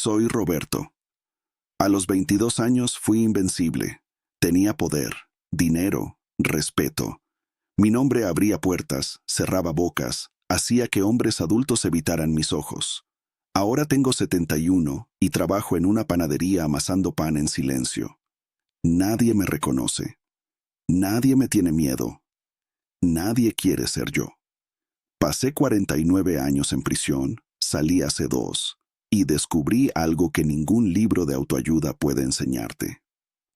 Soy Roberto. A los 22 años fui invencible. Tenía poder, dinero, respeto. Mi nombre abría puertas, cerraba bocas, hacía que hombres adultos evitaran mis ojos. Ahora tengo 71 y trabajo en una panadería amasando pan en silencio. Nadie me reconoce. Nadie me tiene miedo. Nadie quiere ser yo. Pasé 49 años en prisión, salí hace 2, y descubrí algo que ningún libro de autoayuda puede enseñarte.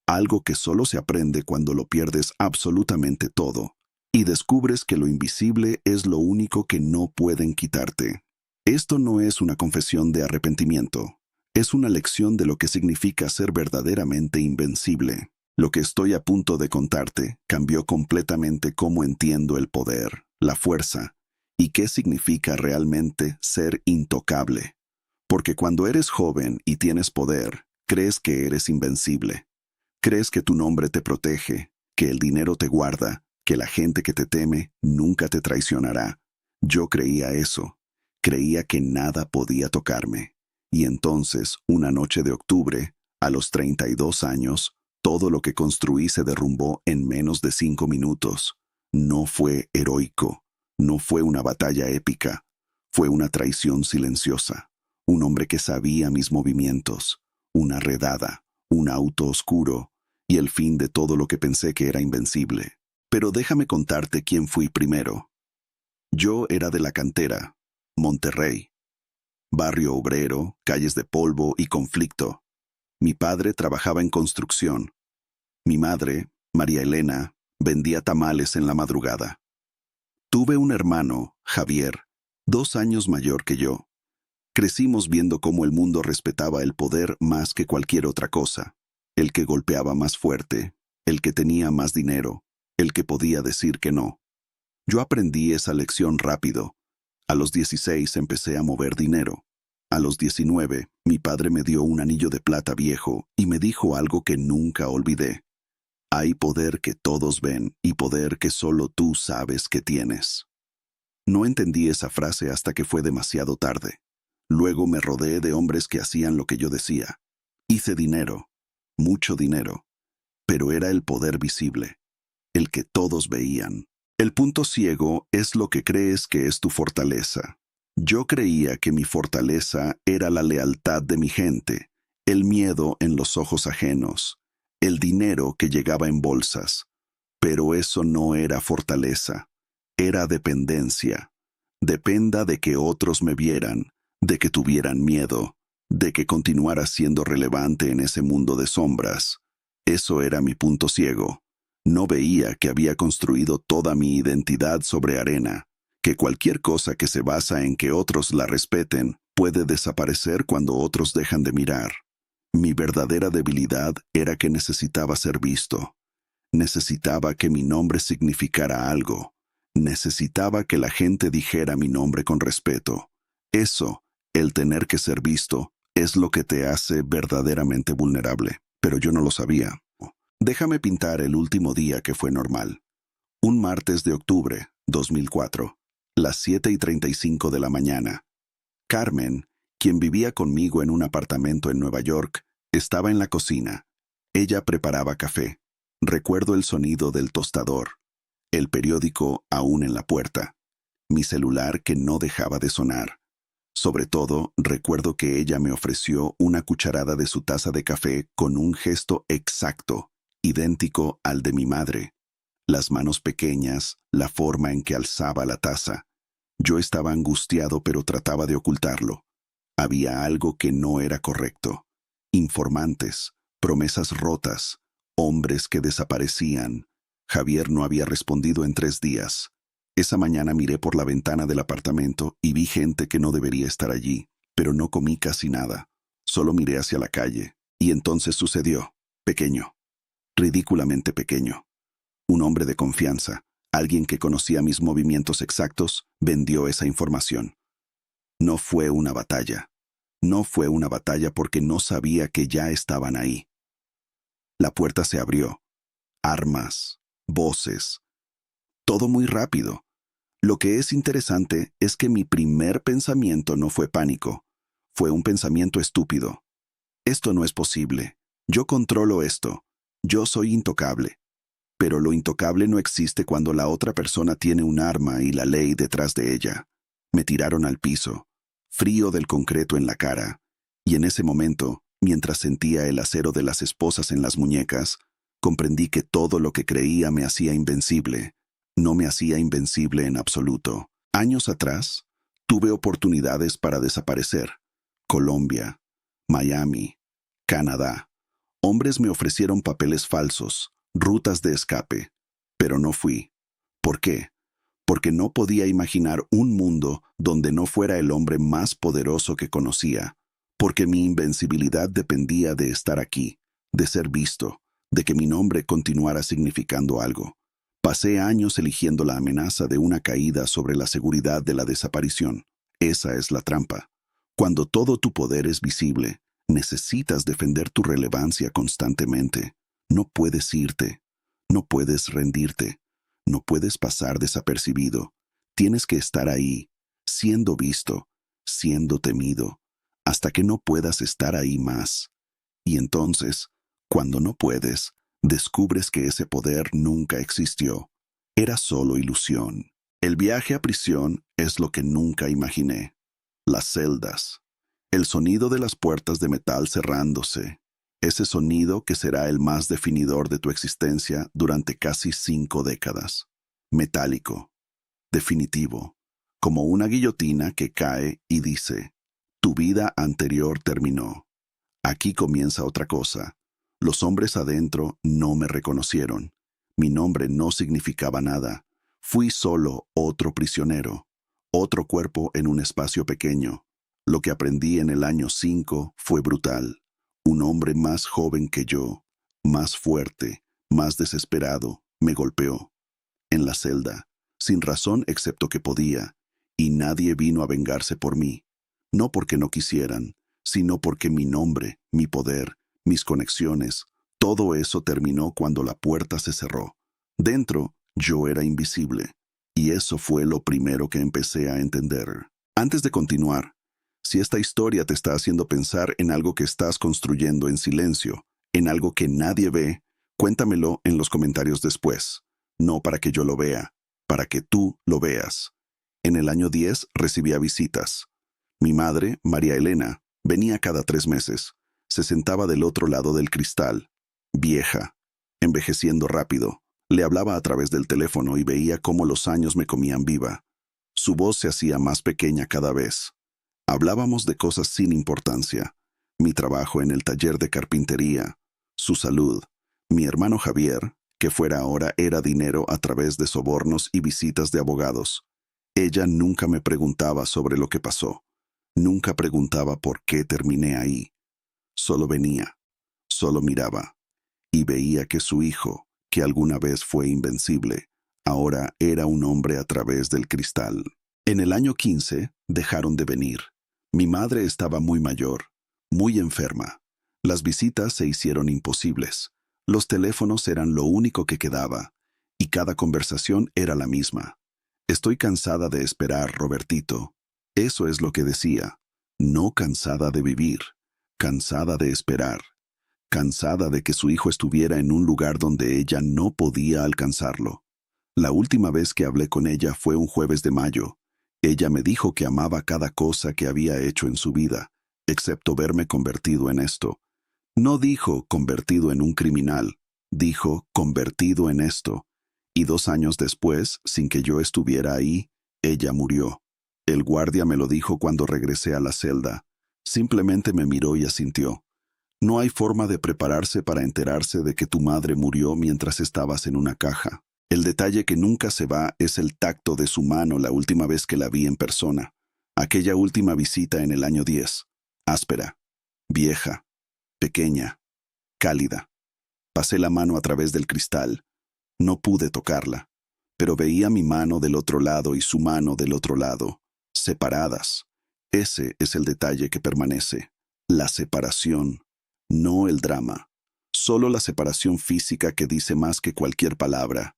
Algo que solo se aprende cuando lo pierdes absolutamente todo, y descubres que lo invisible es lo único que no pueden quitarte. Esto no es una confesión de arrepentimiento, es una lección de lo que significa ser verdaderamente invencible. Lo que estoy a punto de contarte cambió completamente cómo entiendo el poder, la fuerza, y qué significa realmente ser intocable. Porque cuando eres joven y tienes poder, crees que eres invencible. Crees que tu nombre te protege, que el dinero te guarda, que la gente que te teme nunca te traicionará. Yo creía eso. Creía que nada podía tocarme. Y entonces, una noche de octubre, a los 32 años, todo lo que construí se derrumbó en menos de 5 minutos. No fue heroico. No fue una batalla épica. Fue una traición silenciosa. Un hombre que sabía mis movimientos. Una redada. Un auto oscuro. Y el fin de todo lo que pensé que era invencible. Pero déjame contarte quién fui primero. Yo era de La Cantera, Monterrey. Barrio obrero, calles de polvo y conflicto. Mi padre trabajaba en construcción. Mi madre, María Elena, vendía tamales en la madrugada. Tuve un hermano, Javier, 2 años mayor que yo. Crecimos viendo cómo el mundo respetaba el poder más que cualquier otra cosa. El que golpeaba más fuerte, el que tenía más dinero, el que podía decir que no. Yo aprendí esa lección rápido. A los 16 empecé a mover dinero. A los 19, mi padre me dio un anillo de plata viejo y me dijo algo que nunca olvidé. Hay poder que todos ven y poder que solo tú sabes que tienes. No entendí esa frase hasta que fue demasiado tarde. Luego me rodeé de hombres que hacían lo que yo decía. Hice dinero, mucho dinero, pero era el poder visible, el que todos veían. El punto ciego es lo que crees que es tu fortaleza. Yo creía que mi fortaleza era la lealtad de mi gente, el miedo en los ojos ajenos, el dinero que llegaba en bolsas. Pero eso no era fortaleza, era dependencia. Dependa de que otros me vieran, de que tuvieran miedo, de que continuara siendo relevante en ese mundo de sombras. Eso era mi punto ciego. No veía que había construido toda mi identidad sobre arena, que cualquier cosa que se basa en que otros la respeten puede desaparecer cuando otros dejan de mirar. Mi verdadera debilidad era que necesitaba ser visto. Necesitaba que mi nombre significara algo. Necesitaba que la gente dijera mi nombre con respeto. Eso, el tener que ser visto, es lo que te hace verdaderamente vulnerable. Pero yo no lo sabía. Déjame pintar el último día que fue normal. Un martes de octubre, 2004, las 7:35 de la mañana. Carmen, quien vivía conmigo en un apartamento en Nueva York, estaba en la cocina. Ella preparaba café. Recuerdo el sonido del tostador, el periódico aún en la puerta, mi celular que no dejaba de sonar. Sobre todo, recuerdo que ella me ofreció una cucharada de su taza de café con un gesto exacto, idéntico al de mi madre. Las manos pequeñas, la forma en que alzaba la taza. Yo estaba angustiado pero trataba de ocultarlo. Había algo que no era correcto. Informantes, promesas rotas, hombres que desaparecían. Javier no había respondido en 3 días. Esa mañana miré por la ventana del apartamento y vi gente que no debería estar allí, pero no comí casi nada. Solo miré hacia la calle, y entonces sucedió. Pequeño. Ridículamente pequeño. Un hombre de confianza, alguien que conocía mis movimientos exactos, vendió esa información. No fue una batalla. No fue una batalla porque no sabía que ya estaban ahí. La puerta se abrió. Armas, voces. Todo muy rápido. Lo que es interesante es que mi primer pensamiento no fue pánico. Fue un pensamiento estúpido. Esto no es posible. Yo controlo esto. Yo soy intocable. Pero lo intocable no existe cuando la otra persona tiene un arma y la ley detrás de ella. Me tiraron al piso, frío del concreto en la cara, y en ese momento, mientras sentía el acero de las esposas en las muñecas, comprendí que todo lo que creía me hacía invencible. No me hacía invencible en absoluto. Años atrás, tuve oportunidades para desaparecer. Colombia, Miami, Canadá. Hombres me ofrecieron papeles falsos, rutas de escape, pero no fui. ¿Por qué? Porque no podía imaginar un mundo donde no fuera el hombre más poderoso que conocía, porque mi invencibilidad dependía de estar aquí, de ser visto, de que mi nombre continuara significando algo. Pasé años eligiendo la amenaza de una caída sobre la seguridad de la desaparición. Esa es la trampa. Cuando todo tu poder es visible, necesitas defender tu relevancia constantemente. No puedes irte, no puedes rendirte, no puedes pasar desapercibido. Tienes que estar ahí, siendo visto, siendo temido, hasta que no puedas estar ahí más. Y entonces, cuando no puedes, descubres que ese poder nunca existió. Era solo ilusión. El viaje a prisión es lo que nunca imaginé. Las celdas. El sonido de las puertas de metal cerrándose. Ese sonido que será el más definidor de tu existencia durante casi 5 décadas. Metálico. Definitivo. Como una guillotina que cae y dice, tu vida anterior terminó. Aquí comienza otra cosa. Los hombres adentro no me reconocieron. Mi nombre no significaba nada. Fui solo otro prisionero. Otro cuerpo en un espacio pequeño. Lo que aprendí en el año 5 fue brutal. Un hombre más joven que yo, más fuerte, más desesperado, me golpeó. En la celda, sin razón excepto que podía, y nadie vino a vengarse por mí. No porque no quisieran, sino porque mi nombre, mi poder, mis conexiones, todo eso terminó cuando la puerta se cerró. Dentro, yo era invisible, y eso fue lo primero que empecé a entender. Antes de continuar, si esta historia te está haciendo pensar en algo que estás construyendo en silencio, en algo que nadie ve, cuéntamelo en los comentarios después. No para que yo lo vea, para que tú lo veas. En el año 10 recibía visitas. Mi madre, María Elena, venía cada 3 meses. Se sentaba del otro lado del cristal, vieja, envejeciendo rápido. Le hablaba a través del teléfono y veía cómo los años me comían viva. Su voz se hacía más pequeña cada vez. Hablábamos de cosas sin importancia. Mi trabajo en el taller de carpintería, su salud, mi hermano Javier, que fuera ahora era dinero a través de sobornos y visitas de abogados. Ella nunca me preguntaba sobre lo que pasó. Nunca preguntaba por qué terminé ahí. Solo venía, solo miraba, y veía que su hijo, que alguna vez fue invencible, ahora era un hombre a través del cristal. En el año 15 dejaron de venir. Mi madre estaba muy mayor, muy enferma. Las visitas se hicieron imposibles. Los teléfonos eran lo único que quedaba, y cada conversación era la misma. Estoy cansada de esperar, Robertito. Eso es lo que decía. No cansada de vivir, cansada de esperar, cansada de que su hijo estuviera en un lugar donde ella no podía alcanzarlo. La última vez que hablé con ella fue un jueves de mayo. Ella me dijo que amaba cada cosa que había hecho en su vida, excepto verme convertido en esto. No dijo convertido en un criminal, dijo convertido en esto. Y 2 años después, sin que yo estuviera ahí, ella murió. El guardia me lo dijo cuando regresé a la celda. Simplemente me miró y asintió. No hay forma de prepararse para enterarse de que tu madre murió mientras estabas en una caja. El detalle que nunca se va es el tacto de su mano la última vez que la vi en persona. Aquella última visita en el año 10. Áspera, vieja, pequeña, cálida. Pasé la mano a través del cristal. No pude tocarla, pero veía mi mano del otro lado y su mano del otro lado, separadas. Ese es el detalle que permanece. La separación, no el drama. Solo la separación física que dice más que cualquier palabra.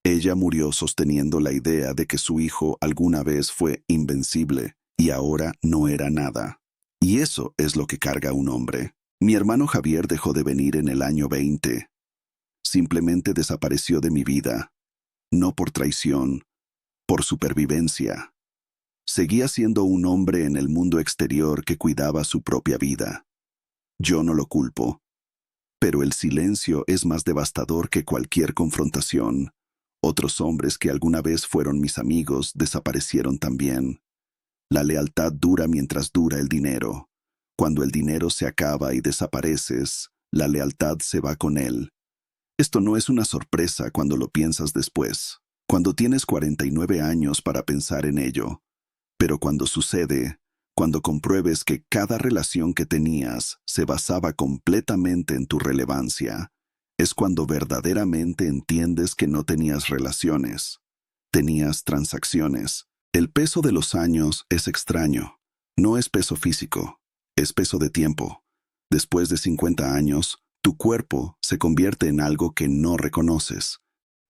Ella murió sosteniendo la idea de que su hijo alguna vez fue invencible y ahora no era nada. Y eso es lo que carga un hombre. Mi hermano Javier dejó de venir en el año 20. Simplemente desapareció de mi vida. No por traición, por supervivencia. Seguía siendo un hombre en el mundo exterior que cuidaba su propia vida. Yo no lo culpo. Pero el silencio es más devastador que cualquier confrontación. Otros hombres que alguna vez fueron mis amigos desaparecieron también. La lealtad dura mientras dura el dinero. Cuando el dinero se acaba y desapareces, la lealtad se va con él. Esto no es una sorpresa cuando lo piensas después, cuando tienes 49 años para pensar en ello. Pero cuando sucede, cuando compruebes que cada relación que tenías se basaba completamente en tu relevancia, es cuando verdaderamente entiendes que no tenías relaciones, tenías transacciones. El peso de los años es extraño. No es peso físico, es peso de tiempo. Después de 50 años, tu cuerpo se convierte en algo que no reconoces.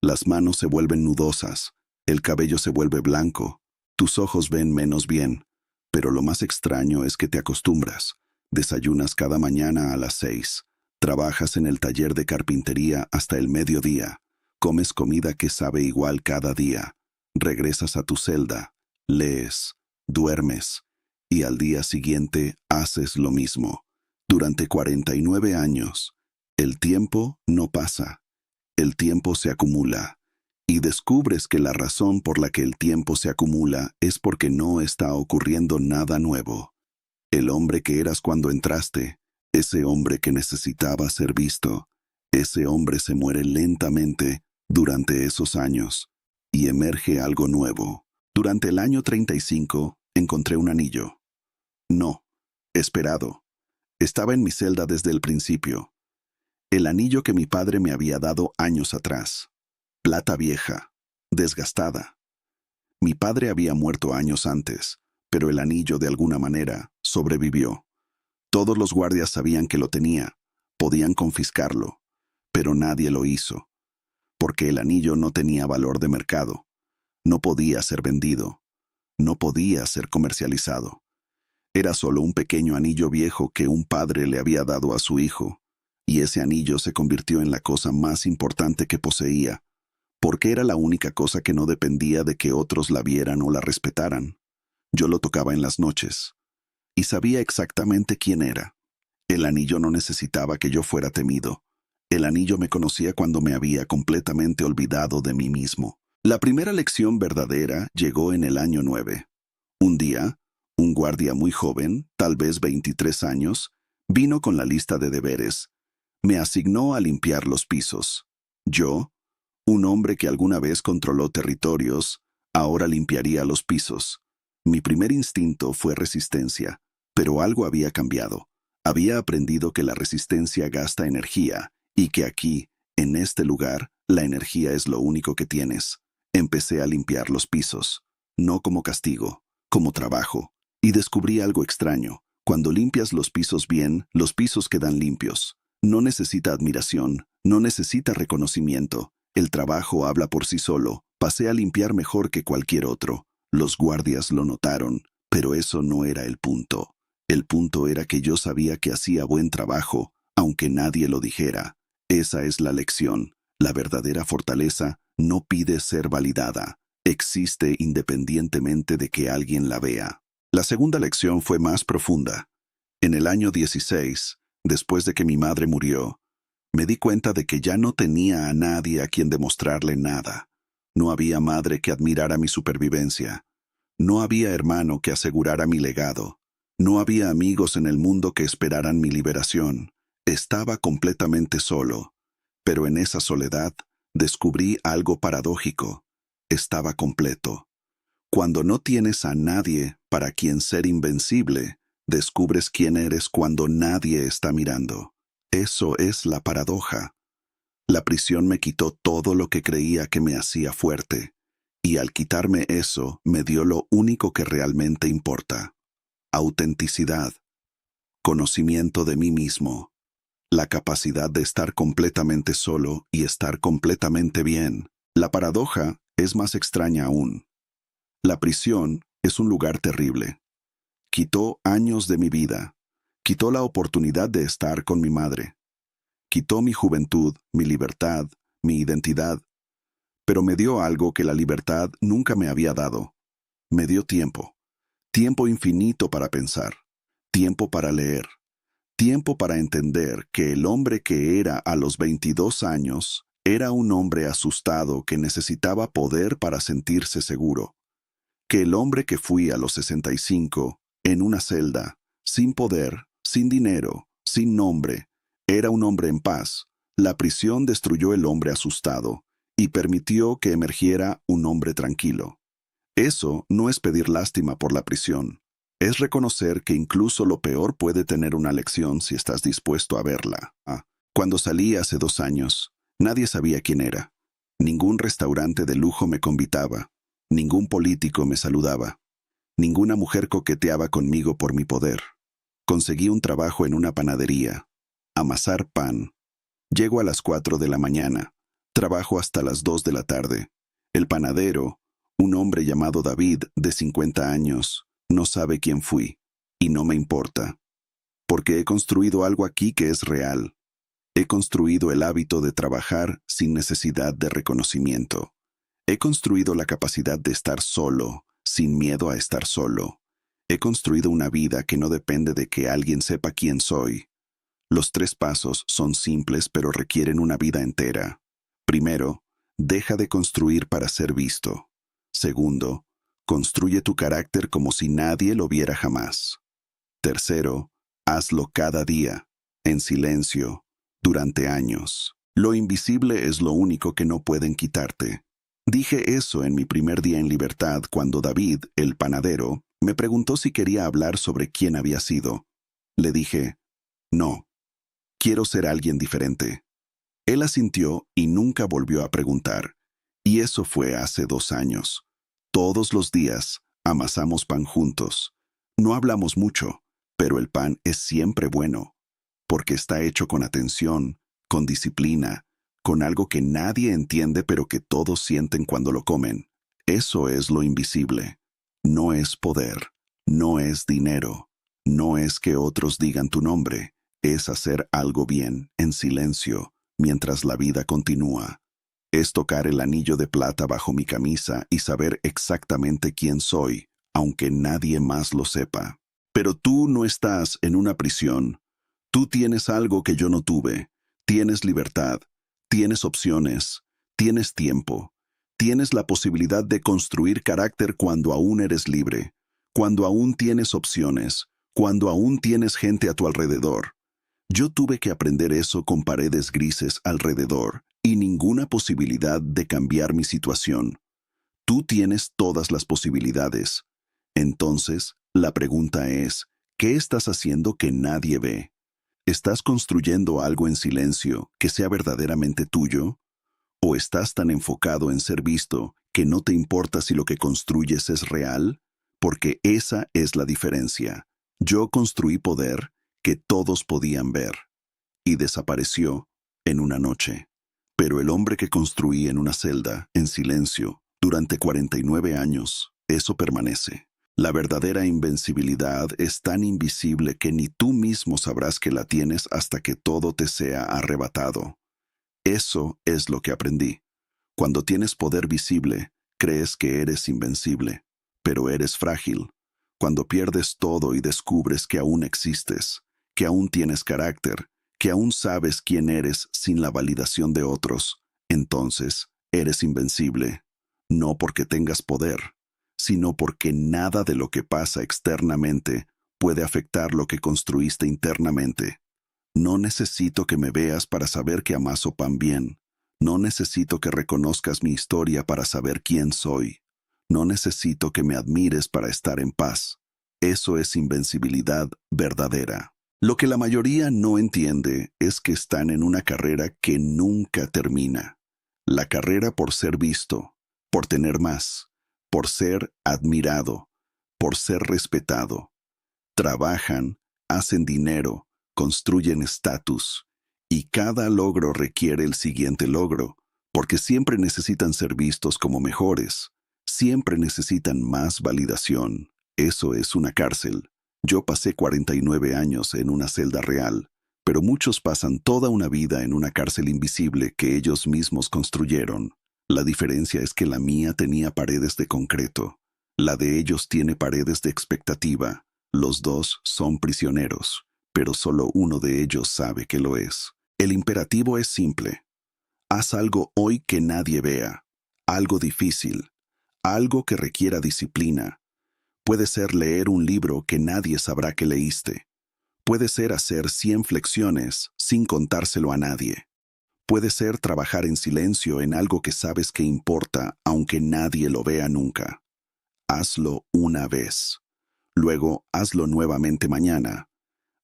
Las manos se vuelven nudosas, el cabello se vuelve blanco, tus ojos ven menos bien. Pero lo más extraño es que te acostumbras. Desayunas cada mañana a las 6. Trabajas en el taller de carpintería hasta el mediodía. Comes comida que sabe igual cada día. Regresas a tu celda. Lees. Duermes. Y al día siguiente haces lo mismo. Durante 49 años. El tiempo no pasa. El tiempo se acumula. Y descubres que la razón por la que el tiempo se acumula es porque no está ocurriendo nada nuevo. El hombre que eras cuando entraste, ese hombre que necesitaba ser visto, ese hombre se muere lentamente durante esos años y emerge algo nuevo. Durante el año 35 encontré un anillo. No, esperado. Estaba en mi celda desde el principio. El anillo que mi padre me había dado años atrás. Plata vieja, desgastada. Mi padre había muerto años antes, pero el anillo de alguna manera sobrevivió. Todos los guardias sabían que lo tenía, podían confiscarlo, pero nadie lo hizo, porque el anillo no tenía valor de mercado, no podía ser vendido, no podía ser comercializado. Era solo un pequeño anillo viejo que un padre le había dado a su hijo, y ese anillo se convirtió en la cosa más importante que poseía, porque era la única cosa que no dependía de que otros la vieran o la respetaran. Yo lo tocaba en las noches, y sabía exactamente quién era. El anillo no necesitaba que yo fuera temido. El anillo me conocía cuando me había completamente olvidado de mí mismo. La primera lección verdadera llegó en el año 9. Un día, un guardia muy joven, tal vez 23 años, vino con la lista de deberes. Me asignó a limpiar los pisos. Yo, un hombre que alguna vez controló territorios, ahora limpiaría los pisos. Mi primer instinto fue resistencia, pero algo había cambiado. Había aprendido que la resistencia gasta energía y que aquí, en este lugar, la energía es lo único que tienes. Empecé a limpiar los pisos, no como castigo, como trabajo, y descubrí algo extraño. Cuando limpias los pisos bien, los pisos quedan limpios. No necesita admiración, no necesita reconocimiento. El trabajo habla por sí solo. Pasé a limpiar mejor que cualquier otro. Los guardias lo notaron, pero eso no era el punto. El punto era que yo sabía que hacía buen trabajo, aunque nadie lo dijera. Esa es la lección. La verdadera fortaleza no pide ser validada. Existe independientemente de que alguien la vea. La segunda lección fue más profunda. En el año 16, después de que mi madre murió, me di cuenta de que ya no tenía a nadie a quien demostrarle nada. No había madre que admirara mi supervivencia. No había hermano que asegurara mi legado. No había amigos en el mundo que esperaran mi liberación. Estaba completamente solo. Pero en esa soledad descubrí algo paradójico. Estaba completo. Cuando no tienes a nadie para quien ser invencible, descubres quién eres cuando nadie está mirando. Eso es la paradoja. La prisión me quitó todo lo que creía que me hacía fuerte, y al quitarme eso me dio lo único que realmente importa: autenticidad, conocimiento de mí mismo, la capacidad de estar completamente solo y estar completamente bien. La paradoja es más extraña aún. La prisión es un lugar terrible. Quitó años de mi vida. Quitó la oportunidad de estar con mi madre. Quitó mi juventud, mi libertad, mi identidad. Pero me dio algo que la libertad nunca me había dado. Me dio tiempo. Tiempo infinito para pensar. Tiempo para leer. Tiempo para entender que el hombre que era a los 22 años era un hombre asustado que necesitaba poder para sentirse seguro. Que el hombre que fui a los 65, en una celda, sin poder, sin dinero, sin nombre, era un hombre en paz. La prisión destruyó el hombre asustado y permitió que emergiera un hombre tranquilo. Eso no es pedir lástima por la prisión. Es reconocer que incluso lo peor puede tener una lección si estás dispuesto a verla. Cuando salí hace 2 años, nadie sabía quién era. Ningún restaurante de lujo me convitaba. Ningún político me saludaba. Ninguna mujer coqueteaba conmigo por mi poder. Conseguí un trabajo en una panadería. Amasar pan. Llego a las 4 de la mañana. Trabajo hasta las 2 de la tarde. El panadero, un hombre llamado David, de 50 años, no sabe quién fui, y no me importa, porque he construido algo aquí que es real. He construido el hábito de trabajar sin necesidad de reconocimiento. He construido la capacidad de estar solo, sin miedo a estar solo. He construido una vida que no depende de que alguien sepa quién soy. Los 3 pasos son simples pero requieren una vida entera. Primero, deja de construir para ser visto. Segundo, construye tu carácter como si nadie lo viera jamás. Tercero, hazlo cada día, en silencio, durante años. Lo invisible es lo único que no pueden quitarte. Dije eso en mi primer día en libertad cuando David, el panadero, me preguntó si quería hablar sobre quién había sido. Le dije, no, quiero ser alguien diferente. Él asintió y nunca volvió a preguntar. Y eso fue hace 2 años. Todos los días amasamos pan juntos. No hablamos mucho, pero el pan es siempre bueno, porque está hecho con atención, con disciplina, con algo que nadie entiende pero que todos sienten cuando lo comen. Eso es lo invisible. No es poder, no es dinero, no es que otros digan tu nombre, es hacer algo bien, en silencio, mientras la vida continúa. Es tocar el anillo de plata bajo mi camisa y saber exactamente quién soy, aunque nadie más lo sepa. Pero tú no estás en una prisión. Tú tienes algo que yo no tuve. Tienes libertad. Tienes opciones. Tienes tiempo. Tienes la posibilidad de construir carácter cuando aún eres libre. Cuando aún tienes opciones. Cuando aún tienes gente a tu alrededor. Yo tuve que aprender eso con paredes grises alrededor y ninguna posibilidad de cambiar mi situación. Tú tienes todas las posibilidades. Entonces, la pregunta es, ¿qué estás haciendo que nadie ve? ¿Estás construyendo algo en silencio que sea verdaderamente tuyo? ¿O estás tan enfocado en ser visto que no te importa si lo que construyes es real? Porque esa es la diferencia. Yo construí poder que todos podían ver, y desapareció en una noche. Pero el hombre que construí en una celda, en silencio, durante 49 años, eso permanece. La verdadera invencibilidad es tan invisible que ni tú mismo sabrás que la tienes hasta que todo te sea arrebatado. Eso es lo que aprendí. Cuando tienes poder visible, crees que eres invencible, pero eres frágil. Cuando pierdes todo y descubres que aún existes, que aún tienes carácter, que aún sabes quién eres sin la validación de otros, entonces eres invencible, no porque tengas poder, sino porque nada de lo que pasa externamente puede afectar lo que construiste internamente. No necesito que me veas para saber que amaso pan bien. No necesito que reconozcas mi historia para saber quién soy. No necesito que me admires para estar en paz. Eso es invencibilidad verdadera. Lo que la mayoría no entiende es que están en una carrera que nunca termina. La carrera por ser visto, por tener más, por ser admirado, por ser respetado. Trabajan, hacen dinero, construyen estatus, y cada logro requiere el siguiente logro, porque siempre necesitan ser vistos como mejores, siempre necesitan más validación. Eso es una cárcel. Yo pasé 49 años en una celda real, pero muchos pasan toda una vida en una cárcel invisible que ellos mismos construyeron. La diferencia es que la mía tenía paredes de concreto. La de ellos tiene paredes de expectativa. Los dos son prisioneros, pero solo uno de ellos sabe que lo es. El imperativo es simple. Haz algo hoy que nadie vea. Algo difícil. Algo que requiera disciplina. Puede ser leer un libro que nadie sabrá que leíste. Puede ser hacer 100 flexiones sin contárselo a nadie. Puede ser trabajar en silencio en algo que sabes que importa, aunque nadie lo vea nunca. Hazlo una vez. Luego hazlo nuevamente mañana.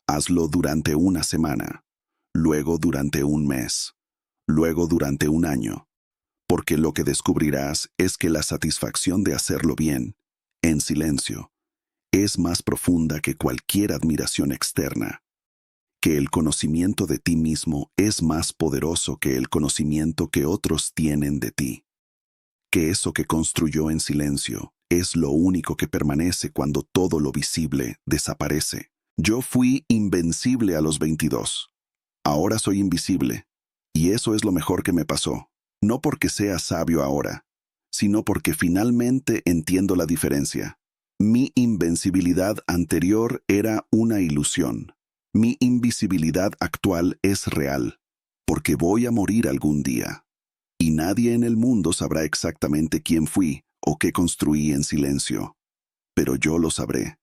Hazlo durante una semana. Luego durante un mes. Luego durante un año. Porque lo que descubrirás es que la satisfacción de hacerlo bien, en silencio, es más profunda que cualquier admiración externa. Que el conocimiento de ti mismo es más poderoso que el conocimiento que otros tienen de ti. Que eso que construyó en silencio es lo único que permanece cuando todo lo visible desaparece. Yo fui invencible a los 22. Ahora soy invisible. Y eso es lo mejor que me pasó. No porque sea sabio ahora, sino porque finalmente entiendo la diferencia. Mi invencibilidad anterior era una ilusión. Mi invisibilidad actual es real, porque voy a morir algún día. Y nadie en el mundo sabrá exactamente quién fui o qué construí en silencio. Pero yo lo sabré.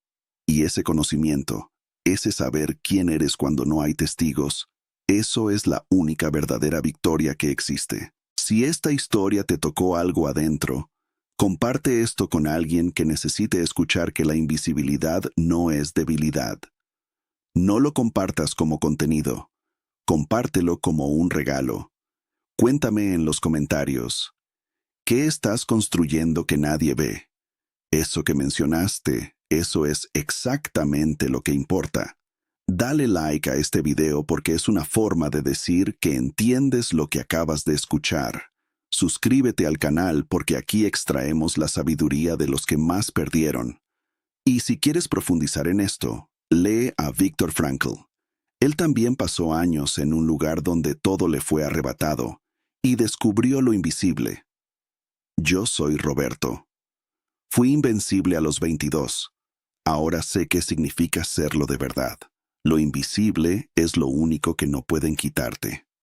Y ese conocimiento, ese saber quién eres cuando no hay testigos, eso es la única verdadera victoria que existe. Si esta historia te tocó algo adentro, comparte esto con alguien que necesite escuchar que la invisibilidad no es debilidad. No lo compartas como contenido, compártelo como un regalo. Cuéntame en los comentarios, ¿qué estás construyendo que nadie ve? Eso que mencionaste, eso es exactamente lo que importa. Dale like a este video porque es una forma de decir que entiendes lo que acabas de escuchar. Suscríbete al canal porque aquí extraemos la sabiduría de los que más perdieron. Y si quieres profundizar en esto, lee a Viktor Frankl. Él también pasó años en un lugar donde todo le fue arrebatado y descubrió lo invisible. Yo soy Roberto. Fui invencible a los 22. Ahora sé qué significa serlo de verdad. Lo invisible es lo único que no pueden quitarte.